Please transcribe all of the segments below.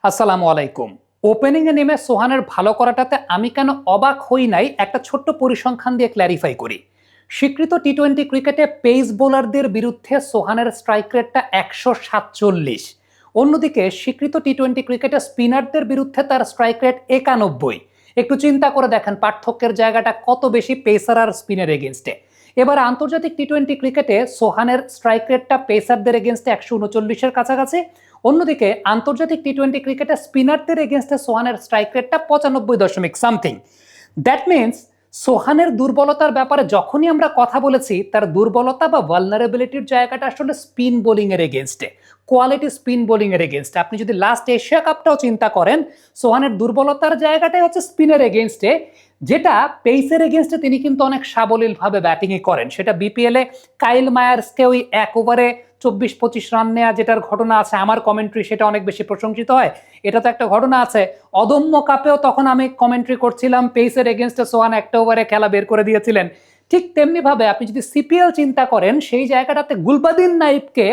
আসসালামু আলাইকুম। ওপেনিংয়ে নেমে সোহানের ভালো করাটাতে আমি কেন অবাক হই নাই একটা ছোট্ট পরিসংখ্যান দিয়ে ক্ল্যারিফাই করি। স্বীকৃত টি-20 ক্রিকেটে পেস বোলারদের বিরুদ্ধে সোহানের স্ট্রাইক রেটটা 147। অন্যদিকে স্বীকৃত টি-20 ক্রিকেটে স্পিনারদের বিরুদ্ধে তার স্ট্রাইক রেট 91। একটু চিন্তা করে দেখেন পার্থক্যের জায়গাটা কত বেশি পেসার আর স্পিনের এগেনস্টে। এবার আন্তর্জাতিক টি-20 ক্রিকেটে সোহানের স্ট্রাইক রেটটা পেসারদের এগেনস্টে 139-এর কাছাকাছি। অন্যদিকে আন্তর্জাতিক টি-20 ক্রিকেটে স্পিনারদের এগেনস্টে সোহানের স্ট্রাইক রেটটা 95 সামথিং। দ্যাট মিনস সোহানের দুর্বলতার ব্যাপারে যখনই আমরা কথা বলেছি তার দুর্বলতা বা ভালনারেবিলিটির জায়গাটা আসলে স্পিন বোলিং এর এগেনস্টে, কোয়ালিটি স্পিন বোলিং এর এগেনস্টে। আপনি যদি লাস্ট এশিয়া কাপটাও চিন্তা করেন, সোহানের দুর্বলতার জায়গাটাই হচ্ছে স্পিনের এগেনস্টে, যেটা পেসের এগেনস্টে তিনি কিন্তু অনেক সাবলীলভাবে ব্যাটিংই করেন। সেটা বিপিএলে কাইল মায়ার্সকে ওই 1 ওভারে 24-25 রান নেওয়া যেটার ঘটনা আছে, আমার কমেন্ট্রি সেটা অনেক বেশি প্রশংসিত হয়, এটা তো একটা ঘটনা আছে। অদম্য কাপেও তখন আমি কমেন্ট্রি করছিলাম, পেসের এগেনস্টে সোহান একটা ওভারে খেলা বের করে দিয়েছিলেন। ঠিক তেমনি ভাবে আপনি যদি সিপিএল চিন্তা করেন, সেই জায়গাটাতে গুলবাদিন নাইবকে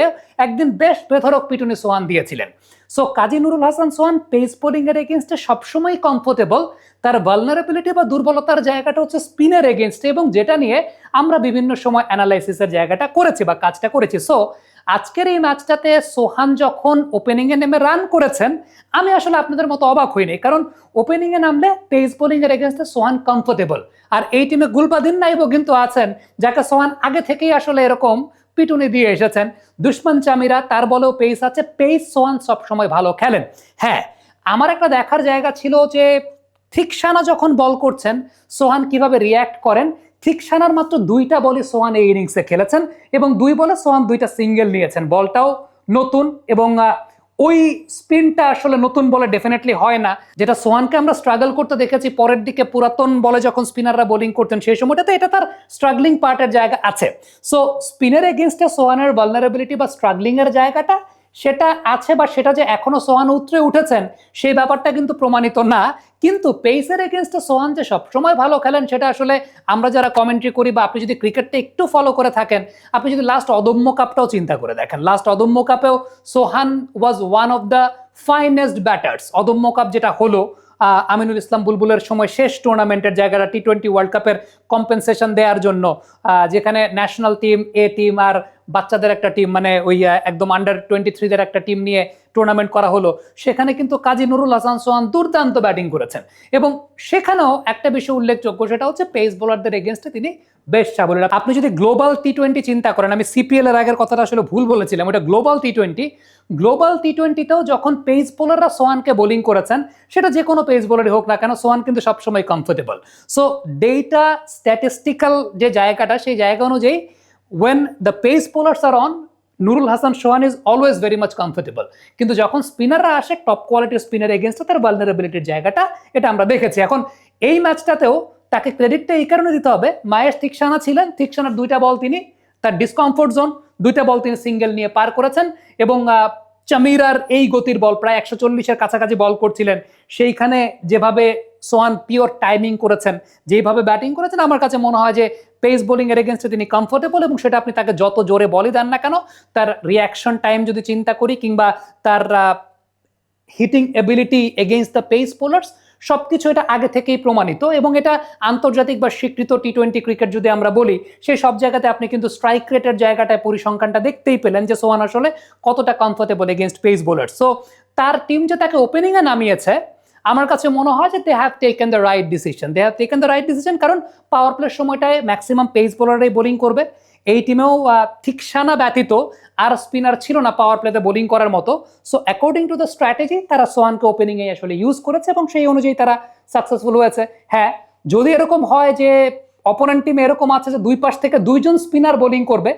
একদিন বেশ বেধড়ক পিটুনি সোহান দিয়েছিলেন। সো কাজী নুরুল হাসান সোহান পেস বোলিং এর এগেনস্টে সবসময় কমফোর্টেবল। তার ভালনারেবিলিটি বা দুর্বলতার জায়গাটা হচ্ছে স্পিনের এগেনস্টে, এবং যেটা নিয়ে আমরা বিভিন্ন সময় অ্যানালাইসিসের জায়গাটা করেছি বা কাজটা করেছি। সো আজকের এই ম্যাচটাতে সোহান যখন ওপেনিংয়ে নেমে রান করেছেন, আমি আসলে আপনাদের মতো অবাক হইনি, কারণ ওপেনিংয়ে নামলে পেস বোলিং এর এগেনস্টে সোহান কমফোর্টেবল। আর এই টিমে গুলবাদিন নাইবও কিন্তু আছেন, যাকে সোহান আগে থেকেই আসলে এরকম পিটুনি দিয়ে এসেছেন। দুশমন চামিরা, তার বলেও পেস আছে, পেস সোহান সবসময় ভালো খেলেন। হ্যাঁ, আমার একটা দেখার জায়গা ছিল যে থিকসানা যখন বল করছেন সোহান কিভাবে রিয়্যাক্ট করেন। থিকসানার মাত্র 2টা বলই সোহান এই ইনিংসে খেলেছেন, এবং 2 বলে সোহান 2টা সিঙ্গেল নিয়েছেন। বলটাও নতুন, এবং ওই স্পিনটা আসলে নতুন বলে ডেফিনেটলি হয় না, যেটা সোহানকে আমরা স্ট্রাগল করতে দেখেছি পরের দিকে পুরাতন বলে যখন স্পিনাররা বোলিং করতেন সেই সময়টাতে। এটা তার স্ট্রাগলিং পার্টের জায়গা আছে। সো স্পিনের এগেনস্টে সোহানের ভালনারেবিলিটি বা স্ট্রাগলিং এর জায়গাটা সেটা আছে, বা সেটা যে এখনো সোহান উতরে উঠেছেন সেই ব্যাপারটা কিন্তু প্রমাণিত না। কিন্তু পেসের এগেনস্টে সোহান যে সবসময় ভালো খেলেন সেটা আসলে আমরা যারা কমেন্ট্রি করি, বা আপনি যদি ক্রিকেটটা একটু ফলো করে থাকেন, আপনি যদি লাস্ট অদম্য কাপটাও চিন্তা করে দেখেন, লাস্ট অদম্য কাপেও Sohan was one of the finest batters. Adamya cup যেটা হলো আমিনুল ইসলাম বুলবুলের সময় শেষ টুর্নামেন্টের জায়গাটা টি-20 ওয়ার্ল্ড কাপের কম্পেনসেশন দেওয়ার জন্য, যেখানে ন্যাশনাল টিম, এ টিম আর বাচ্চাদের একটা টিম, মানে ওই একদম আন্ডার-23 একটা টিম নিয়ে টুর্নামেন্ট করা হলো, সেখানে কিন্তু কাজী নুরুল হাসান সোহান দুর্দান্ত ব্যাটিং করেছেন। এবং সেখানেও একটা বিষয় উল্লেখযোগ্য, সেটা হচ্ছে পেস বোলারদের এগেনস্টে তিনি বেশ সাবলীল। আপনি যদি গ্লোবাল টি-20 চিন্তা করেন, আমি সিপিএল এর আগের কথাটা আসলে ভুল বলেছিলাম, ওটা গ্লোবাল টি-20। গ্লোবাল টি-20তেও যখন পেস বোলাররা সোহানকে বোলিং করেছেন, সেটা যে কোনো পেস বোলারই হোক না কেন, সোহান কিন্তু সবসময় কমফোর্টেবল। সো ডেটা স্ট্যাটিস্টিক্যাল যে জায়গাটা, সেই জায়গা অনুযায়ী when the pace bowlers are on, Nurul Hasan Sohan is always very much comfortable. কিন্তু যখন স্পিনাররা আসে, টপ কোয়ালিটির স্পিনার এগেনস্টে তার ভালনারেবিলিটির জায়গাটা এটা আমরা দেখেছি। এখন এই ম্যাচটাতেও তাকে ক্রেডিটটা এই কারণে দিতে হবে, মায়েশ থিকসানা ছিলেন, থিকসানার 2টা বল তিনি তার ডিসকমফোর্ট জোন, 2টা বল তিনি সিঙ্গেল নিয়ে পার করেছেন। এবং চামিরার এই গতির বল, প্রায় 140-এর কাছাকাছি বল করছিলেন, সেইখানে যেভাবে সোহান পিওর টাইমিং করেছেন, যেভাবে ব্যাটিং করেছেন, আমার কাছে মনে হয় যে পেস বোলিং এর এগেনস্টে তিনি কমফোর্টেবল। এবং সেটা আপনি তাকে যত জোরে বলই দেন না কেন, তার রিয়াকশন টাইম যদি চিন্তা করি, কিংবা তার hitting ability against the pace bowlers, সবকিছু এটা আগে থেকেই প্রমাণিত। এবং এটা আন্তর্জাতিক বা স্বীকৃত টি-20 ক্রিকেট যদি আমরা বলি, সেই সব জায়গাতে আপনি কিন্তু স্ট্রাইক রেটের জায়গাটায় পরিসংখ্যানটা দেখতেই পেলেন যে সোহান আসলে কতটা comfortable against pace bowler. So তার টিম যে তাকে ওপেনিংয়ে নামিয়েছে, আমার কাছে মনে হয় যে they have taken the right decision. কারণ পাওয়ার প্লের সময়টায় ম্যাক্সিমাম পেস বোলাররাই বোলিং করবে। এই টিমেও থিকসানা ব্যতীত আর স্পিনার ছিল না পাওয়ার প্লেতে বোলিং করার মতো। So according to the strategy তারা সোহানকে ওপেনিংয়ে আসলে ইউজ করেছে, এবং সেই অনুযায়ী তারা সাকসেসফুল হয়েছে। হ্যাঁ, যদি এরকম হয় যে অপোনেন্ট টিমে এরকম আছে যে 2 পাশ থেকে 2জন স্পিনার বোলিং করবে,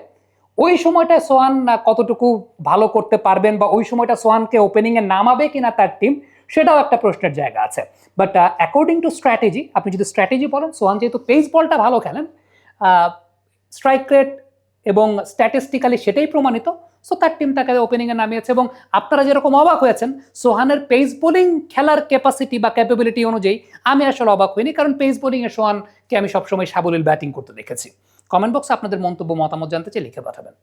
ওই সময়টায় সোহান কতটুকু ভালো করতে পারবেন, বা ওই সময়টা সোহানকে ওপেনিংয়ে নামাবে কিনা তার টিম, সেটাও একটা প্রশ্নের জায়গা আছে। বাট অ্যাকর্ডিং টু স্ট্র্যাটেজি, আপনি যদি স্ট্র্যাটেজি বলেন, সোহান যেহেতু পেস বলটা ভালো খেলেন, স্ট্রাইক রেট এবং স্ট্যাটিস্টিক্যালি সেটাই প্রমাণিত। সো তার টিম তাকে ওপেনিংয়ে নামিয়েছে। এবং আপনারা যেরকম অবাক হয়েছেন সোহানের পেস বোলিং খেলার ক্যাপাসিটি বা ক্যাপাবিলিটি অনুযায়ী, আমি আসলে অবাক হইনি, কারণ পেস বোলিংয়ে সোহানকে আমি সবসময় সাবলীল ব্যাটিং করতে দেখেছি। কমেন্ট বক্সে আপনাদের মন্তব্য, মতামত জানতে চাই, লিখে পাঠাবেন।